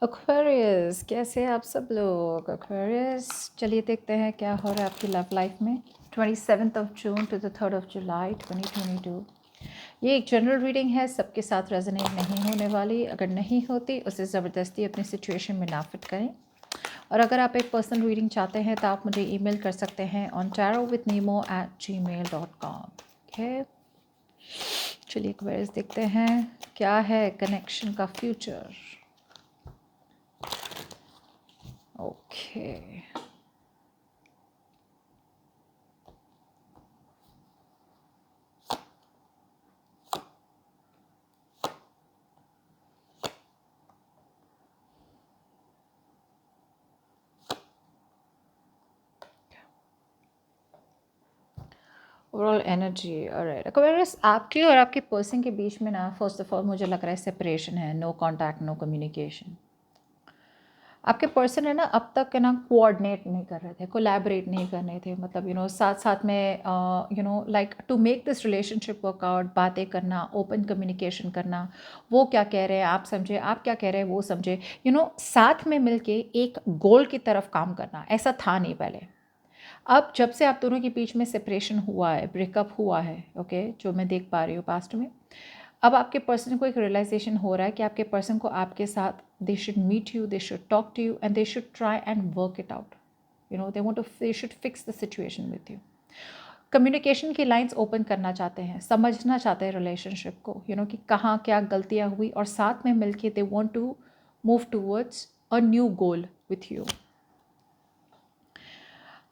Aquarius, कैसे हैं आप सब लोग? एक्वेरियस, चलिए देखते हैं क्या हो रहा है आपकी लव लाइफ में 27 जून टू द 3 जुलाई 2022। ये एक जनरल रीडिंग है, सबके साथ रेजोनेट नहीं होने वाली। अगर नहीं होती उसे ज़बरदस्ती अपनी सिचुएशन में ना फिट करें। और अगर आप एक पर्सनल रीडिंग चाहते हैं तो आप मुझे ईमेल कर सकते हैं on tarotwithnemo@gmail.com। ओके, चलिए एक्वेरियस देखते हैं क्या है कनेक्शन का future. Okay, overall energy. Alright Aquarius, आपकी और आपके पर्सन के बीच में ना फर्स्ट ऑफ ऑल मुझे लग रहा है सेपरेशन है, नो कांटेक्ट, नो कम्युनिकेशन। आपके पर्सन है ना अब तक है ना कोऑर्डिनेट नहीं कर रहे थे, कोलैबोरेट नहीं कर रहे थे, मतलब साथ साथ में like to make this relationship work out, बातें करना, ओपन कम्युनिकेशन करना। वो क्या कह रहे हैं आप समझे, आप क्या कह रहे हैं वो समझे, साथ में मिलके एक गोल की तरफ काम करना, ऐसा था नहीं पहले। अब जब से आप दोनों के बीच में सेपरेशन हुआ है, ब्रेकअप हुआ है, ओके, जो मैं देख पा रही हूँ पास्ट में, अब आपके पर्सन को एक रियलाइजेशन हो रहा है कि आपके पर्सन को आपके साथ they should meet you, they should talk to you and they should try and work it out. They should fix the situation with you. Communication की लाइंस ओपन करना चाहते हैं, समझना चाहते हैं रिलेशनशिप को, कि कहाँ क्या गलतियाँ हुई, और साथ में मिलके they want to move towards a new goal with you.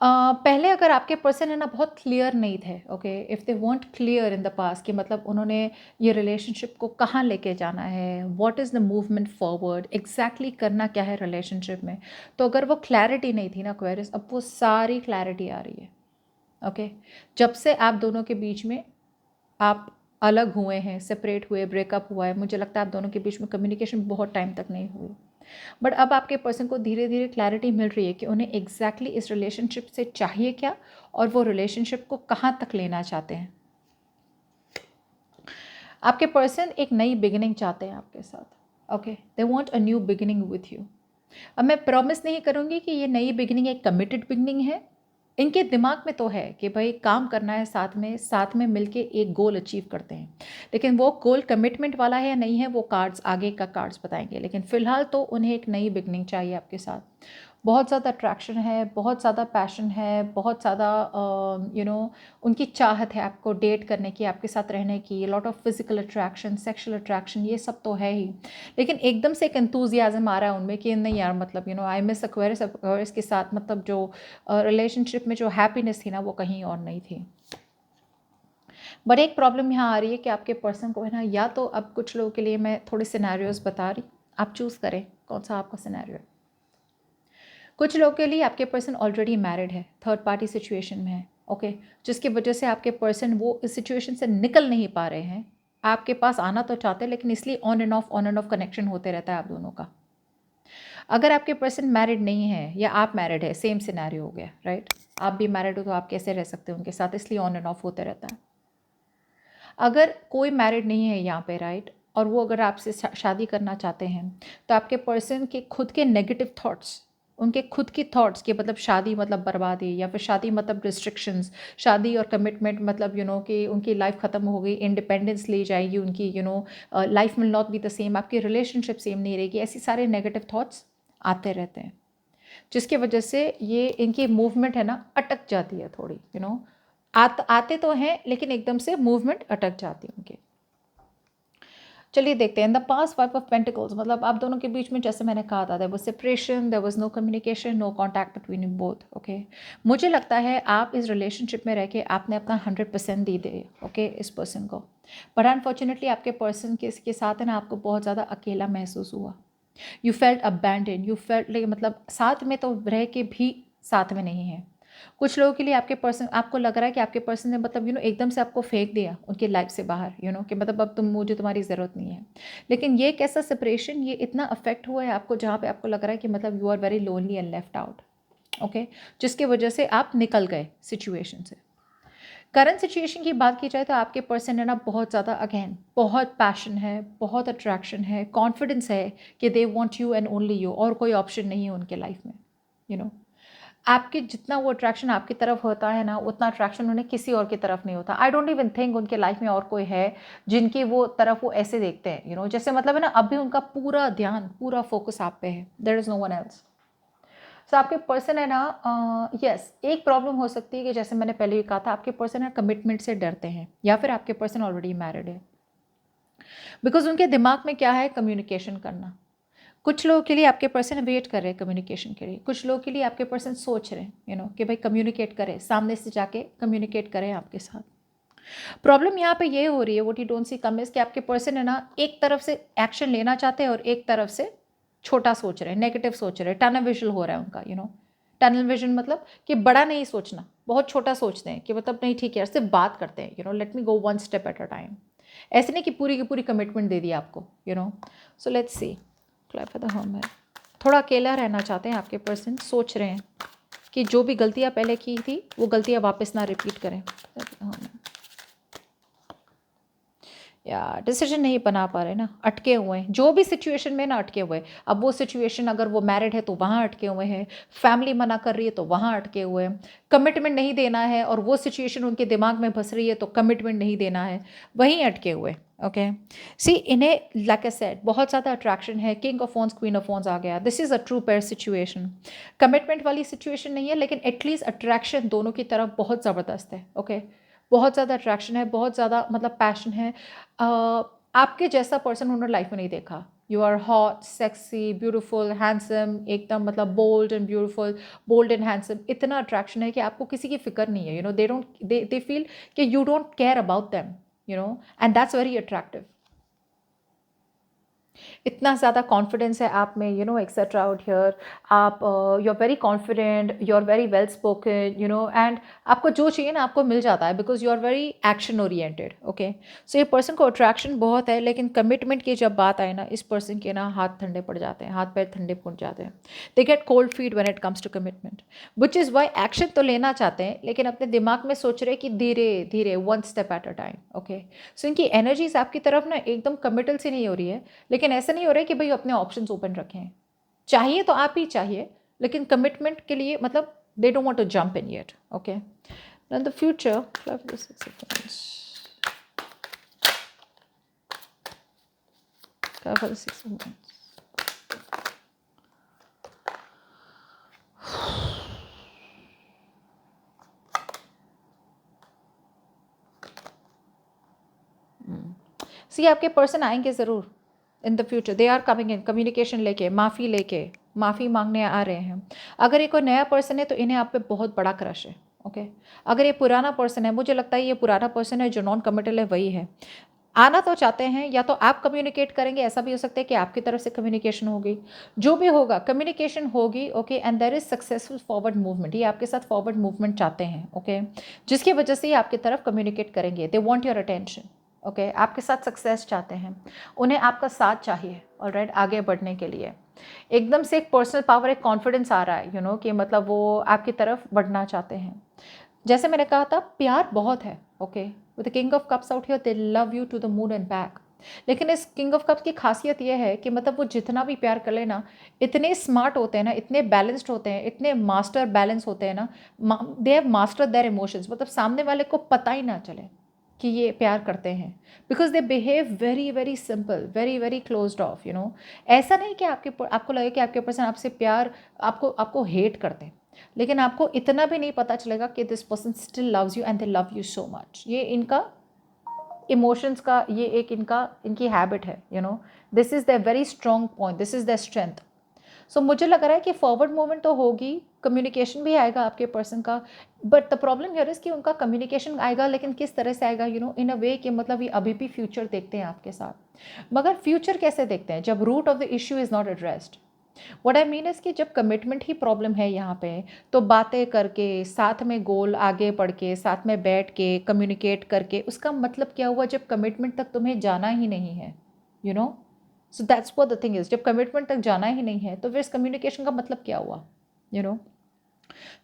पहले अगर आपके पर्सन है ना बहुत क्लियर नहीं थे, okay, if they want clear in the past कि मतलब उन्होंने ये रिलेशनशिप को कहाँ लेके जाना है, what is the movement forward, exactly करना क्या है रिलेशनशिप में, तो अगर वो क्लैरिटी नहीं थी ना क्वेरिस, अब वो सारी क्लैरिटी आ रही है। ओके, जब से आप दोनों के बीच में आप अलग हुए हैं, सेपरेट हुए, ब्रेकअप हुआ है, मुझे लगता है आप दोनों के बीच में कम्युनिकेशन बहुत टाइम तक नहीं हुई। बट अब आपके पर्सन को धीरे धीरे क्लैरिटी मिल रही है कि उन्हें एग्जैक्टली इस रिलेशनशिप से चाहिए क्या, और वो रिलेशनशिप को कहाँ तक लेना चाहते हैं। आपके पर्सन एक नई बिगिनिंग चाहते हैं आपके साथ। Okay, they want a new beginning with you. अब मैं प्रॉमिस नहीं करूँगी कि ये नई बिगिनिंग एक कमिटेड बिगिनिंग है। इनके दिमाग में तो है कि भाई काम करना है, साथ में मिलके एक गोल अचीव करते हैं, लेकिन वो गोल कमिटमेंट वाला है या नहीं है वो कार्ड्स, आगे का कार्ड्स बताएंगे। लेकिन फ़िलहाल तो उन्हें एक नई बिगनिंग चाहिए आपके साथ। बहुत ज़्यादा अट्रैक्शन है, बहुत ज़्यादा पैशन है, बहुत ज़्यादा उनकी चाहत है आपको डेट करने की, आपके साथ रहने की, lot of physical attraction, sexual attraction, ये सब तो है ही। लेकिन एकदम से एक एंथुजियाज्म आ रहा है उनमें कि नहीं यार, मतलब आई मिस एक्वेरियस, एक्वेरियस के साथ मतलब जो रिलेशनशिप में जो हैप्पीनेस थी ना वो कहीं और नहीं थी। बट एक प्रॉब्लम यहाँ आ रही है कि आपके पर्सन को है ना, या तो अब कुछ लोगों के लिए मैं थोड़े सिनेरियोज बता रही, आप चूज़ करें कौन सा आपका सिनेरियो है। कुछ लोगों के लिए आपके पर्सन ऑलरेडी मैरिड है, थर्ड पार्टी सिचुएशन में है, ओके, जिसकी वजह से आपके पर्सन वो इस सिचुएशन से निकल नहीं पा रहे हैं। आपके पास आना तो चाहते हैं, लेकिन इसलिए ऑन एंड ऑफ कनेक्शन होते रहता है आप दोनों का। अगर आपके पर्सन मैरिड नहीं है या आप मैरिड है, सेम सिनेरियो हो गया, राइट। आप भी मैरिड हो तो आप कैसे रह सकते हो उनके साथ, इसलिए ऑन एंड ऑफ होते रहता है। अगर कोई मैरिड नहीं है यहाँ पे, राइट, और वो अगर आपसे शादी करना चाहते हैं, तो आपके पर्सन के खुद के नेगेटिव थॉट्स, उनके खुद की थॉट्स कि मतलब शादी मतलब बर्बादी, या फिर शादी मतलब रिस्ट्रिक्शंस, शादी और कमिटमेंट मतलब कि उनकी लाइफ ख़त्म हो गई, इंडिपेंडेंस ले जाएगी उनकी, life will not be the same, आपकी रिलेशनशिप सेम नहीं रहेगी, ऐसी सारे नेगेटिव थॉट्स आते रहते हैं, जिसकी वजह से ये इनकी मूवमेंट है ना अटक जाती है थोड़ी, आते तो हैं लेकिन एकदम से मूवमेंट अटक जाती है उनकी। चलिए देखते हैं the past five of pentacles, मतलब आप दोनों के बीच में जैसे मैंने कहा था, there was separation, there was no communication, no contact between you both, okay. मुझे लगता है आप इस रिलेशनशिप में रह के आपने अपना 100% दी दे, ओके, इस पर्सन को। बट अनफॉर्चुनेटली आपके पर्सन के साथ है ना आपको बहुत ज़्यादा अकेला महसूस हुआ। You felt abandon, you felt like, मतलब साथ में तो रह के भी साथ में नहीं है। कुछ लोगों के लिए आपके पर्सन, आपको लग रहा है कि आपके पर्सन ने मतलब एकदम से आपको फेंक दिया उनकी लाइफ से बाहर, कि मतलब अब मुझे तुम्हारी ज़रूरत नहीं है। लेकिन ये कैसा सेपरेशन, ये इतना अफेक्ट हुआ है आपको जहाँ पे आपको लग रहा है कि मतलब you are very lonely and left out, okay, जिसकी वजह से आप निकल गए सिचुएशन से। करंट सिचुएशन की बात की जाए तो आपके पर्सन है ना बहुत ज़्यादा अगेन बहुत पैशन है, बहुत अट्रैक्शन है, कॉन्फिडेंस है कि they want you and only you, और कोई ऑप्शन नहीं है उनके लाइफ में। यू नो आपके जितना वो अट्रैक्शन आपकी तरफ होता है ना, उतना अट्रैक्शन उन्हें किसी और की तरफ नहीं होता। आई डोंट इवन थिंक उनके लाइफ में और कोई है जिनकी वो तरफ वो ऐसे देखते हैं। जैसे मतलब है ना, अभी उनका पूरा ध्यान पूरा फोकस आप पे है, there is no one else. So आपके पर्सन है ना, यस एक प्रॉब्लम हो सकती है कि जैसे मैंने पहले भी कहा था, आपके पर्सन है कमिटमेंट से डरते हैं, या फिर आपके पर्सन ऑलरेडी मैरिड है। बिकॉज उनके दिमाग में क्या है, कम्युनिकेशन करना। कुछ लोगों के लिए आपके पर्सन वेट कर रहे हैं कम्युनिकेशन के लिए, कुछ लोगों के लिए आपके पर्सन सोच रहे हैं कि भाई कम्युनिकेट करें, सामने से जाके कम्युनिकेट करें आपके साथ। प्रॉब्लम यहाँ पे ये हो रही है, what you don't see come is कि आपके पर्सन है ना एक तरफ से एक्शन लेना चाहते हैं और एक तरफ से छोटा सोच रहे हैं, नेगेटिव सोच रहे हैं, टनल विजन हो रहा है उनका। टनल विजन मतलब कि बड़ा नहीं सोचना, बहुत छोटा सोचते हैं कि मतलब नहीं ठीक है यार, सिर्फ बात करते हैं, let me go one step at a time. ऐसे नहीं कि पूरी की पूरी कमिटमेंट दे दी आपको। So let's see clap for the home. थोड़ा अकेला रहना चाहते हैं आपके पर्सन, सोच रहे हैं कि जो भी गलतियाँ पहले की थी वो गलतियाँ वापस ना रिपीट करें। या डिसीजन नहीं बना पा रहे ना, अटके हुए हैं जो भी सिचुएशन में ना, अटके हुए हैं। अब वो सिचुएशन अगर वो मैरिड है तो वहाँ अटके हुए हैं, फैमिली मना कर रही है तो वहाँ अटके हुए हैं, कमिटमेंट नहीं देना है और वो सिचुएशन उनके दिमाग में फंस रही है तो कमिटमेंट नहीं देना है, वहीं अटके हुए। ओके सी इन्हें लाइक आई सेड बहुत ज़्यादा अट्रैक्शन है, king of phones queen of phones आ गया, this is a true pair situation. Commitment वाली सिचुएशन नहीं है लेकिन एटलीस्ट अट्रैक्शन दोनों की तरफ बहुत ज़बरदस्त है। ओके बहुत ज़्यादा अट्रैक्शन है, बहुत ज़्यादा मतलब पैशन है। आपके जैसा पर्सन उन्होंने लाइफ में नहीं देखा। You are hot, sexy, beautiful, handsome, एकदम मतलब bold and beautiful, bold and handsome. इतना अट्रैक्शन है कि आपको किसी की फिक्र नहीं है। दे डोंट दे फील कि you don't care about them, and that's very attractive. इतना ज़्यादा कॉन्फिडेंस है आप में, एक्सेट्रा आउट हियर। आप you are very confident, you are very well spoken, and आपको जो चाहिए ना आपको मिल जाता है because you are very action oriented. Okay so ये पर्सन को अट्रैक्शन बहुत है, लेकिन कमिटमेंट की जब बात आए ना, इस पर्सन के ना हाथ ठंडे पड़ जाते हैं, हाथ पैर ठंडे पड़ जाते हैं। They get cold feet when it comes to commitment, which is why action तो लेना चाहते हैं लेकिन अपने दिमाग में सोच रहे हैं कि धीरे धीरे one step at a time. Okay so इनकी एनर्जीज आपकी तरफ ना एकदम कमिटल सी नहीं हो रही है, लेकिन ऐसा नहीं हो रहा है कि भाई अपने ऑप्शंस ओपन रखें। चाहिए तो आप ही चाहिए, लेकिन कमिटमेंट के लिए मतलब they don't want to jump in yet. Okay in the future see आपके पर्सन आएंगे ज़रूर in the future, they are coming in communication लेके, माफ़ी मांगने आ रहे हैं। अगर ये कोई नया पर्सन है तो इन्हें आप पे बहुत बड़ा क्रश है। ओके अगर ये पुराना पर्सन है, मुझे लगता है ये पुराना पर्सन है जो नॉन कमिटल है, वही है। आना तो चाहते हैं, या तो आप कम्युनिकेट करेंगे, ऐसा भी हो सकता है कि आपकी तरफ से कम्युनिकेशन होगी, जो भी होगा कम्युनिकेशन होगी। Okay and there is successful forward movement, ये आपके साथ फॉरवर्ड मूवमेंट चाहते हैं। ओके जिसकी वजह से ये आपकी तरफ कम्युनिकेट करेंगे, they want your attention. Okay आपके साथ सक्सेस चाहते हैं, उन्हें आपका साथ चाहिए ऑलराइट आगे बढ़ने के लिए। एकदम से एक पर्सनल पावर, एक कॉन्फिडेंस आ रहा है कि मतलब वो आपकी तरफ बढ़ना चाहते हैं। जैसे मैंने कहा था, प्यार बहुत है। Okay with the king of cups out here, they love you to the moon and back. लेकिन इस किंग ऑफ कप्स की खासियत यह है कि मतलब वो जितना भी प्यार कर लेना, इतने स्मार्ट होते हैं ना, इतने बैलेंस्ड होते हैं, इतने मास्टर बैलेंस होते हैं ना, they have master their emotions, मतलब सामने वाले को पता ही ना चले कि ये प्यार करते हैं, because they behave very very simple, very very closed of. ऐसा नहीं कि आपको लगे कि आपके पर्सन आपसे प्यार, आपको आपको हेट करते हैं, लेकिन आपको इतना भी नहीं पता चलेगा कि this person still loves you and they love you so much. ये इनका इमोशंस का ये एक इनकी हैबिट है। This is the very strong point, this is the strength. So मुझे लग रहा है कि फॉरवर्ड मूवमेंट तो होगी, कम्युनिकेशन भी आएगा आपके पर्सन का, but the problem here is कि उनका कम्युनिकेशन आएगा, लेकिन किस तरह से आएगा, इन अ वे कि मतलब ये अभी भी फ्यूचर देखते हैं आपके साथ। मगर फ्यूचर कैसे देखते हैं, जब root of the issue is not addressed. What I mean is कि जब कमिटमेंट ही प्रॉब्लम है यहाँ पे, तो बातें करके, साथ में गोल आगे बढ़ के, साथ में बैठ के कम्युनिकेट करके उसका मतलब क्या हुआ जब कमिटमेंट तक तुम्हें जाना ही नहीं है। You know so that's what the thing is, जब कमिटमेंट तक जाना ही नहीं है तो फिर इस कम्युनिकेशन का मतलब क्या हुआ। यू नो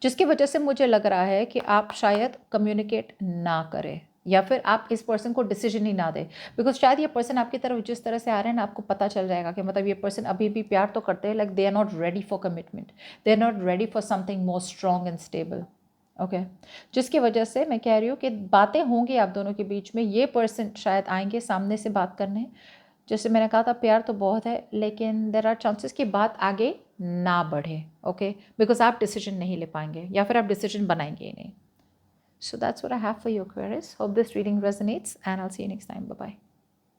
जिसकी वजह से मुझे लग रहा है कि आप शायद कम्युनिकेट ना करें या फिर आप इस पर्सन को डिसीजन ही ना दें, बिकॉज शायद ये पर्सन आपकी तरफ जिस तरह से आ रहे हैं ना, आपको पता चल जाएगा कि मतलब ये पर्सन अभी भी प्यार तो करते हैं, like they are not ready for commitment, they are not ready for something more strong and stable. Okay, जिसकी वजह से मैं कह रही हूँ कि बातें होंगी आप दोनों के बीच में, ये पर्सन शायद आएंगे सामने से बात करने। जैसे मैंने कहा था प्यार तो बहुत है, लेकिन देर आर चांसेस कि बात आगे ना बढ़े। ओके, बिकॉज आप डिसीजन नहीं ले पाएंगे या फिर आप डिसीजन बनाएंगे ही नहीं। So that's what I have for you, Aquarius. Hope this reading resonates, and I'll see you next time. Bye bye.